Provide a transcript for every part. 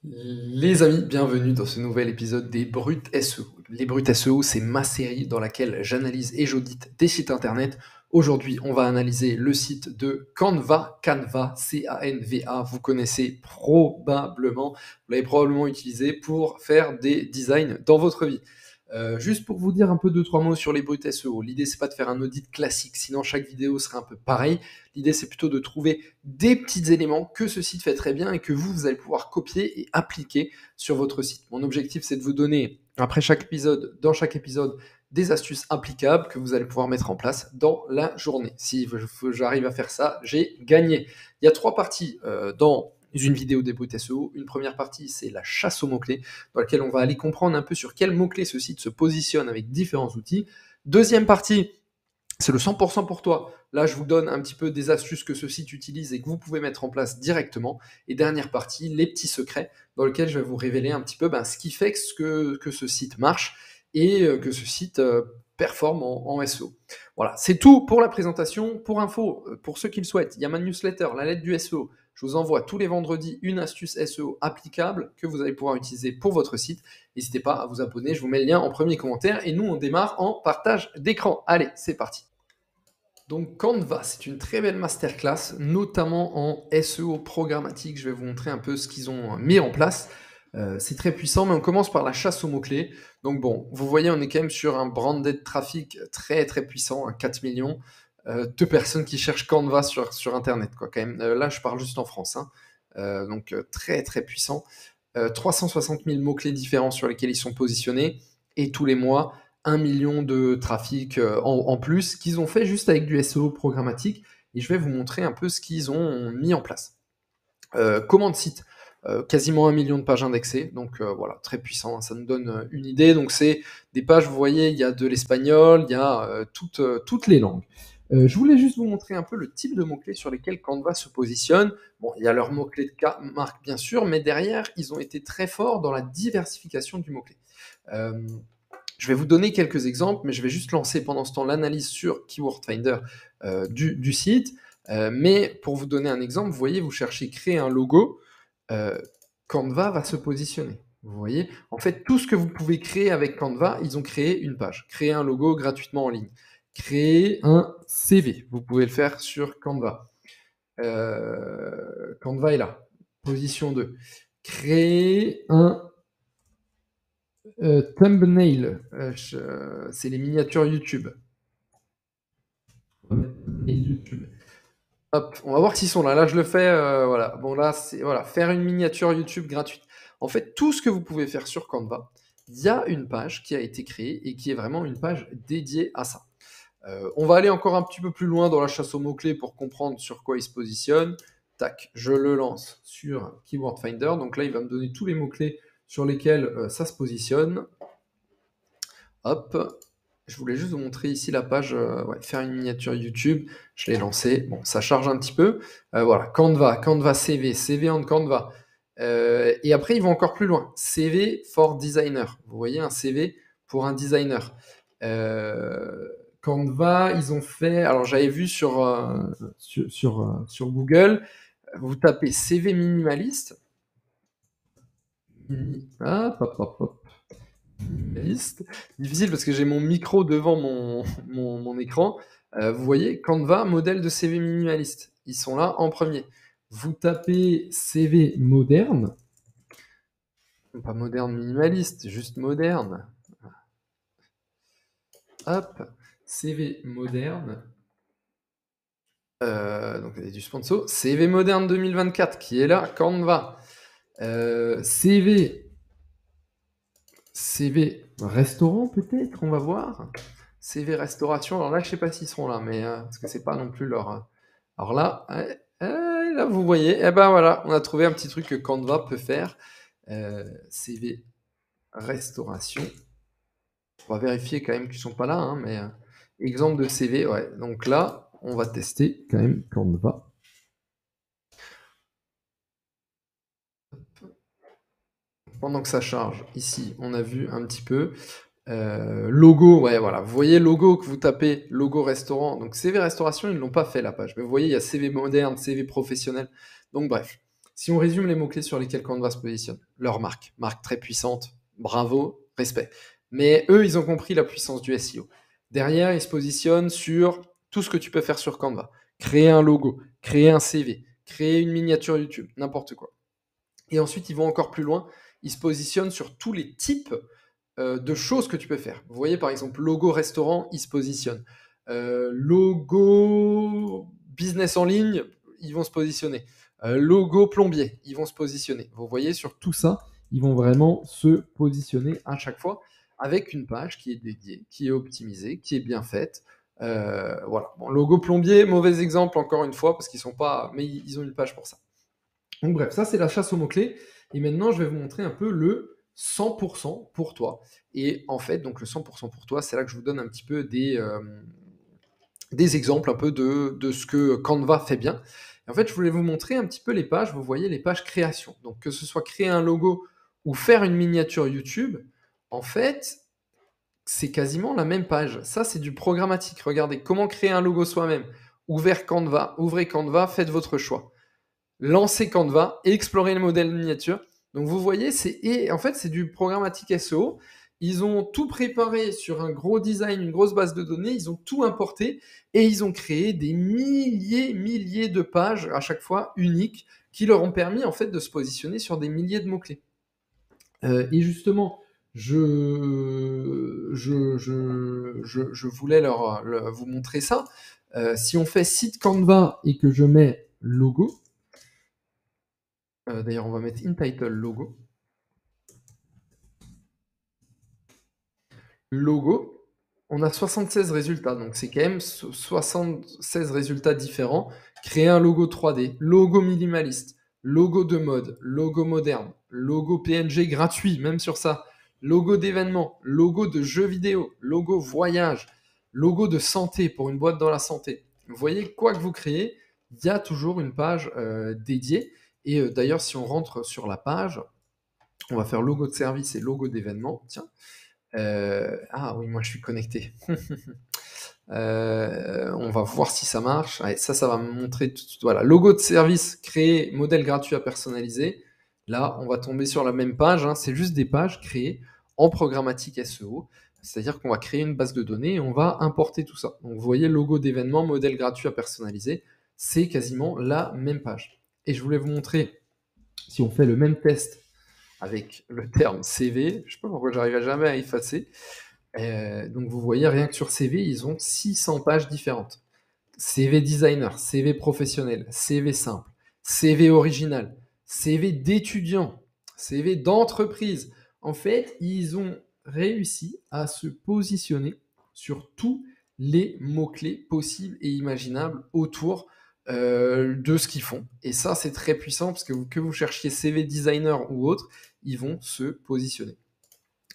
Les amis, bienvenue dans ce nouvel épisode des Brutes SEO. Les Brutes SEO, c'est ma série dans laquelle j'analyse et j'audite des sites internet. Aujourd'hui, on va analyser le site de Canva, C-A-N-V-A. Vous connaissez probablement, vous l'avez probablement utilisé pour faire des designs dans votre vie. Juste pour vous dire un peu 2-3 mots sur les brutes SEO, l'idée c'est pas de faire un audit classique, sinon chaque vidéo serait un peu pareil. L'idée c'est plutôt de trouver des petits éléments que ce site fait très bien et que vous allez pouvoir copier et appliquer sur votre site. Mon objectif c'est de vous donner, après chaque épisode, dans chaque épisode, des astuces applicables que vous allez pouvoir mettre en place dans la journée. Si j'arrive à faire ça, j'ai gagné. Il y a 3 parties dans une vidéo des brutes SEO. Une première partie, c'est la chasse aux mots-clés, dans laquelle on va aller comprendre un peu sur quels mots-clés ce site se positionne avec différents outils. Deuxième partie, c'est le 100% pour toi. Là, je vous donne un petit peu des astuces que ce site utilise et que vous pouvez mettre en place directement. Et dernière partie, les petits secrets, dans lesquels je vais vous révéler un petit peu ce qui fait que ce site marche et que ce site performe en SEO. Voilà, c'est tout pour la présentation. Pour info, pour ceux qui le souhaitent, il y a ma newsletter, la lettre du SEO. Je vous envoie tous les vendredis une astuce SEO applicable que vous allez pouvoir utiliser pour votre site. N'hésitez pas à vous abonner, je vous mets le lien en premier commentaire et nous on démarre en partage d'écran. Allez, c'est parti. Donc Canva, c'est une très belle masterclass, notamment en SEO programmatique. Je vais vous montrer un peu ce qu'ils ont mis en place. C'est très puissant, mais on commence par la chasse aux mots-clés. Donc bon, vous voyez, on est quand même sur un branded traffic très très puissant, 4 millions de personnes qui cherchent Canva sur Internet, quoi, quand même. Là, je parle juste en France, hein. Donc très très puissant. 360 000 mots-clés différents sur lesquels ils sont positionnés, et tous les mois, 1 million de trafic en plus qu'ils ont fait juste avec du SEO programmatique. Et je vais vous montrer un peu ce qu'ils ont mis en place. Comment de site, quasiment 1 million de pages indexées, donc voilà, très puissant, hein, ça nous donne une idée. Donc c'est des pages, vous voyez, il y a de l'espagnol, il y a toutes les langues. Je voulais juste vous montrer un peu le type de mots-clés sur lesquels Canva se positionne. Bon, il y a leurs mots-clés de marque, bien sûr, mais derrière, ils ont été très forts dans la diversification du mot-clé. Je vais vous donner quelques exemples, mais je vais juste lancer pendant ce temps l'analyse sur Keyword Finder du site. Mais pour vous donner un exemple, vous voyez, vous cherchez créer un logo, Canva va se positionner. Vous voyez, en fait, tout ce que vous pouvez créer avec Canva, ils ont créé une page. Créer un logo gratuitement en ligne. Créer un CV, vous pouvez le faire sur Canva. Canva est là. Position 2. Créer un thumbnail, c'est les miniatures YouTube. Hop, on va voir s'ils sont là. Là, je le fais, voilà. Bon, là, c'est voilà, faire une miniature YouTube gratuite. En fait, tout ce que vous pouvez faire sur Canva, il y a une page qui a été créée et qui est vraiment une page dédiée à ça. On va aller encore un petit peu plus loin dans la chasse aux mots-clés pour comprendre sur quoi il se positionne. Tac, je le lance sur Keyword Finder. Donc là, il va me donner tous les mots-clés sur lesquels ça se positionne. Hop, je voulais juste vous montrer ici la page faire une miniature YouTube. Je l'ai lancée. Bon, ça charge un petit peu. Voilà, Canva CV, CV on Canva. Et après, ils vont encore plus loin. CV for designer. Vous voyez, un CV pour un designer. Canva, ils ont fait. Alors, j'avais vu sur Google, vous tapez CV minimaliste. Hop, hop, hop, hop. Minimaliste. Difficile parce que j'ai mon micro devant mon écran. Vous voyez, Canva, modèle de CV minimaliste. Ils sont là en premier. Vous tapez CV moderne. Pas moderne minimaliste, juste moderne. Hop, CV moderne. Donc il y a du sponsor. CV moderne 2024 qui est là, Canva. CV restaurant peut-être, on va voir. CV restauration, alors là je sais pas s'ils seront là, mais parce que c'est pas non plus leur. Alors là, là vous voyez, et ben voilà, on a trouvé un petit truc que Canva peut faire. CV restauration. On va vérifier quand même qu'ils sont pas là, hein, mais exemple de CV, ouais. Donc là, on va tester quand même Canva. Pendant que ça charge, ici, on a vu un petit peu. Logo, ouais, voilà. Vous voyez, logo que vous tapez, logo restaurant. Donc CV restauration, ils ne l'ont pas fait la page. Mais vous voyez, il y a CV moderne, CV professionnel. Donc bref. Si on résume les mots-clés sur lesquels Canva se positionne, leur marque très puissante, bravo, respect. Mais eux, ils ont compris la puissance du SEO. Derrière, ils se positionnent sur tout ce que tu peux faire sur Canva. Créer un logo, créer un CV, créer une miniature YouTube, n'importe quoi. Et ensuite, ils vont encore plus loin. Ils se positionnent sur tous les types de choses que tu peux faire. Vous voyez, par exemple, logo restaurant, ils se positionnent. Logo business en ligne, ils vont se positionner. Logo plombier, ils vont se positionner. Vous voyez, sur tout ça, ils vont vraiment se positionner à chaque fois avec une page qui est dédiée, qui est optimisée, qui est bien faite. Voilà. Bon, logo plombier, mauvais exemple encore une fois, parce qu'ils sont pas, mais ils ont une page pour ça. Donc bref, ça c'est la chasse aux mots-clés. Et maintenant, je vais vous montrer un peu le 100% pour toi. Et en fait, donc le 100% pour toi, c'est là que je vous donne un petit peu des exemples un peu de ce que Canva fait bien. Et en fait, je voulais vous montrer un petit peu les pages. Vous voyez les pages création. Donc que ce soit créer un logo ou faire une miniature YouTube, en fait, c'est quasiment la même page. Ça, c'est du programmatique. Regardez, comment créer un logo soi-même. Ouvrez Canva, faites votre choix. Lancez Canva et explorer le modèle miniature. Donc vous voyez, en fait, c'est du programmatique SEO. Ils ont tout préparé sur un gros design, une grosse base de données, ils ont tout importé et ils ont créé des milliers de pages à chaque fois uniques qui leur ont permis en fait de se positionner sur des milliers de mots-clés. Et justement, je voulais vous montrer ça. Si on fait site Canva et que je mets logo, d'ailleurs, on va mettre InTitle logo. Logo, on a 76 résultats, donc c'est quand même 76 résultats différents. Créer un logo 3D, logo minimaliste, logo de mode, logo moderne, logo PNG gratuit, même sur ça, logo d'événement, logo de jeux vidéo, logo voyage, logo de santé pour une boîte dans la santé. Vous voyez, quoi que vous créez, il y a toujours une page dédiée. Et d'ailleurs, si on rentre sur la page, on va faire logo de service et logo d'événement. Tiens. Ah oui, moi je suis connecté. On va voir si ça marche. Allez, ça va me montrer tout de suite. Voilà, logo de service, créer modèle gratuit à personnaliser. Là, on va tomber sur la même page. Hein. C'est juste des pages créées en programmatique SEO. C'est-à-dire qu'on va créer une base de données et on va importer tout ça. Donc vous voyez, logo d'événement, modèle gratuit à personnaliser. C'est quasiment la même page. Et je voulais vous montrer, si on fait le même test avec le terme CV, je ne sais pas pourquoi j'arriverai jamais à effacer. Donc vous voyez, rien que sur CV, ils ont 600 pages différentes. CV designer, CV professionnel, CV simple, CV original, CV d'étudiant, CV d'entreprise. En fait, ils ont réussi à se positionner sur tous les mots-clés possibles et imaginables autour de ce qu'ils font. Et ça, c'est très puissant parce que vous cherchiez CV designer ou autre, ils vont se positionner.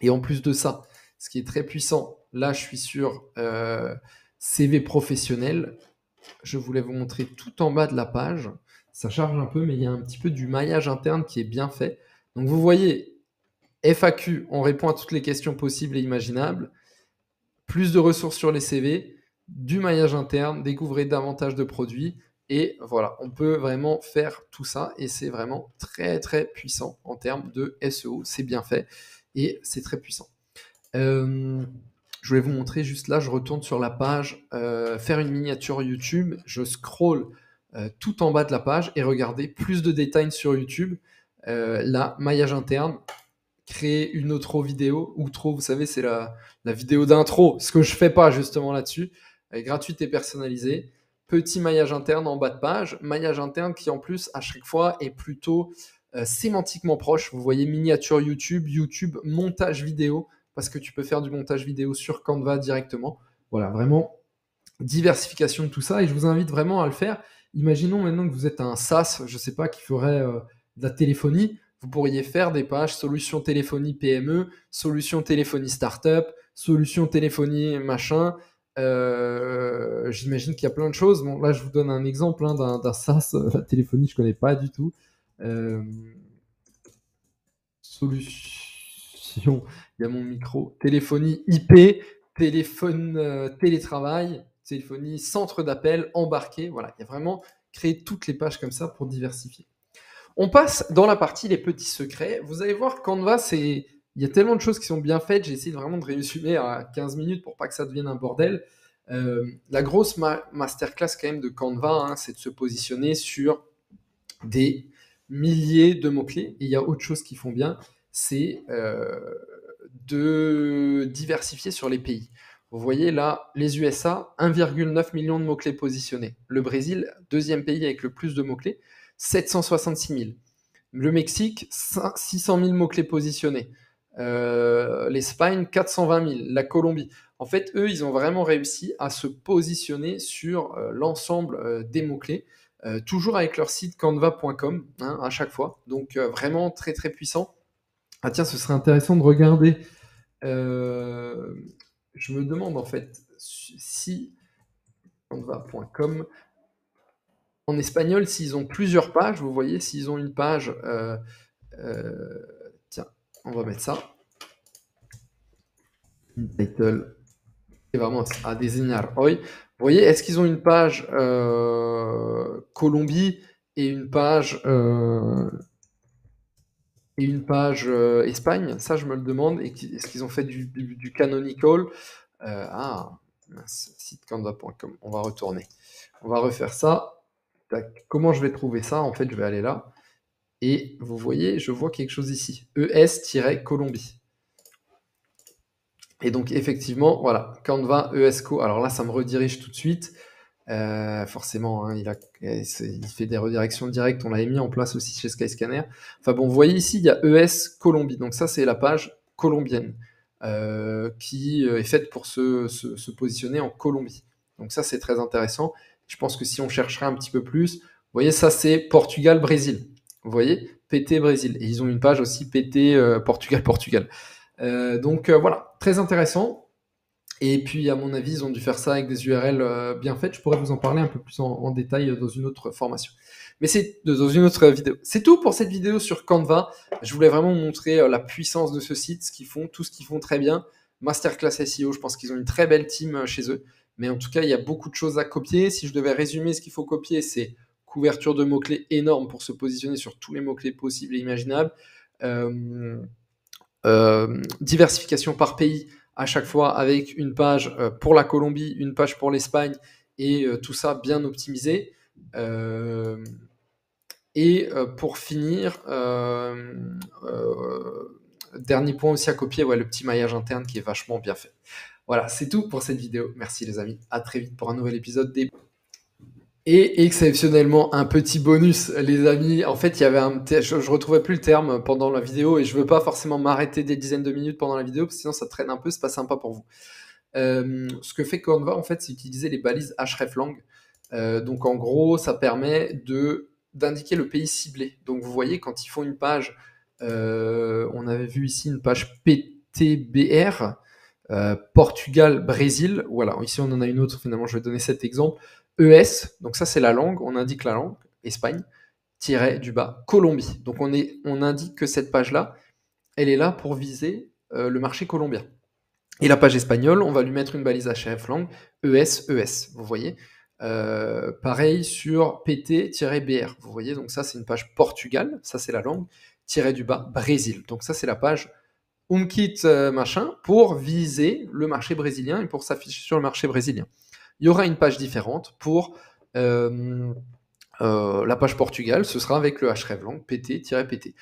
Et en plus de ça, ce qui est très puissant, là je suis sur CV professionnel, je voulais vous montrer tout en bas de la page, ça charge un peu mais il y a un petit peu du maillage interne qui est bien fait. Donc vous voyez, FAQ, on répond à toutes les questions possibles et imaginables, plus de ressources sur les CV, du maillage interne, découvrez davantage de produits, et voilà, on peut vraiment faire tout ça, et c'est vraiment très puissant en termes de SEO, c'est bien fait, et c'est très puissant. Je voulais vous montrer juste là, je retourne sur la page, faire une miniature YouTube, je scroll tout en bas de la page, et regardez, plus de détails sur YouTube, là, maillage interne, créer une outro vidéo. Outro, vous savez, c'est la vidéo d'intro. Ce que je fais pas justement là-dessus. Gratuite et personnalisée. Petit maillage interne en bas de page. Maillage interne qui en plus à chaque fois est plutôt sémantiquement proche. Vous voyez miniature YouTube, YouTube montage vidéo parce que tu peux faire du montage vidéo sur Canva directement. Voilà, vraiment diversification de tout ça et je vous invite vraiment à le faire. Imaginons maintenant que vous êtes un SaaS, je sais pas, qui ferait de la téléphonie. Vous pourriez faire des pages solutions téléphonie PME, solutions téléphonie startup, solutions téléphonie machin. J'imagine qu'il y a plein de choses. Bon, là, je vous donne un exemple hein, d'un SaaS. La téléphonie, je connais pas du tout. Solution, il y a mon micro. Téléphonie IP, téléphone, télétravail, téléphonie, centre d'appel, embarqué. Voilà, il y a vraiment créé toutes les pages comme ça pour diversifier. On passe dans la partie les petits secrets. Vous allez voir, Canva, il y a tellement de choses qui sont bien faites. J'ai essayé vraiment de résumer à 15 minutes pour pas que ça devienne un bordel. La grosse masterclass quand même de Canva, hein, c'est de se positionner sur des milliers de mots-clés. Et il y a autre chose qu'ils font bien, c'est de diversifier sur les pays. Vous voyez là, les USA, 1,9 million de mots-clés positionnés. Le Brésil, deuxième pays avec le plus de mots-clés, 766 000. Le Mexique, 600 000 mots-clés positionnés. L'Espagne, 420 000. La Colombie. En fait, eux, ils ont vraiment réussi à se positionner sur l'ensemble des mots-clés, toujours avec leur site canva.com, hein, à chaque fois. Donc, vraiment très, très puissant. Ah tiens, ce serait intéressant de regarder. Je me demande en fait si canva.com, en espagnol, s'ils ont plusieurs pages, vous voyez, s'ils ont une page, tiens, on va mettre ça, title, c'est vraiment à designar hoy. Vous voyez, est-ce qu'ils ont une page Colombie et une page Espagne? Ça, je me le demande. Et est-ce qu'ils ont fait du canonical? Mince, site canva.com. On va retourner. On va refaire ça. Tac. Comment je vais trouver ça? En fait, je vais aller là. Et vous voyez, je vois quelque chose ici. ES-Colombie. Et donc, effectivement, voilà, Canva ESCO. Alors là, ça me redirige tout de suite. Forcément, hein, il fait des redirections directes. On l'avait mis en place aussi chez Skyscanner. Enfin bon, vous voyez ici, il y a ES Colombie. Donc ça, c'est la page colombienne qui est faite pour se positionner en Colombie. Donc ça, c'est très intéressant. Je pense que si on chercherait un petit peu plus, vous voyez, ça, c'est Portugal-Brésil. Vous voyez, PT Brésil. Et ils ont une page aussi PT Portugal-Portugal. Donc voilà, très intéressant. Et puis, à mon avis, ils ont dû faire ça avec des URL bien faites. Je pourrais vous en parler un peu plus en détail dans une autre formation. Mais c'est dans une autre vidéo. C'est tout pour cette vidéo sur Canva. Je voulais vraiment vous montrer la puissance de ce site, ce qu'ils font, tout ce qu'ils font très bien. Masterclass SEO, je pense qu'ils ont une très belle team chez eux. Mais en tout cas, il y a beaucoup de choses à copier. Si je devais résumer ce qu'il faut copier, c'est couverture de mots-clés énorme pour se positionner sur tous les mots-clés possibles et imaginables. Diversification par pays à chaque fois avec une page pour la Colombie, une page pour l'Espagne et tout ça bien optimisé. Pour finir, dernier point aussi à copier, le petit maillage interne qui est vachement bien fait. Voilà, c'est tout pour cette vidéo. Merci les amis, à très vite pour un nouvel épisode des... Et exceptionnellement, un petit bonus, les amis. En fait, il y avait je retrouvais plus le terme pendant la vidéo et je veux pas forcément m'arrêter des dizaines de minutes pendant la vidéo parce que sinon ça traîne un peu, c'est pas sympa pour vous. Ce que fait Canva, en fait, c'est utiliser les balises hreflang. Donc en gros, ça permet d'indiquer le pays ciblé. Donc vous voyez, quand ils font une page, on avait vu ici une page PTBR, Portugal-Brésil. Voilà, ici on en a une autre, finalement, je vais donner cet exemple. ES, donc ça c'est la langue, on indique la langue, Espagne, tiret du bas, Colombie. Donc on indique que cette page-là, elle est là pour viser le marché colombien. Et la page espagnole, on va lui mettre une balise hreflang, ES. Vous voyez, pareil sur PT-BR. Vous voyez, donc ça c'est une page Portugal, ça c'est la langue, tiret du bas, Brésil. Donc ça c'est la page Umkit machin pour viser le marché brésilien et pour s'afficher sur le marché brésilien. Il y aura une page différente pour la page Portugal, ce sera avec le hreflang PT-PT.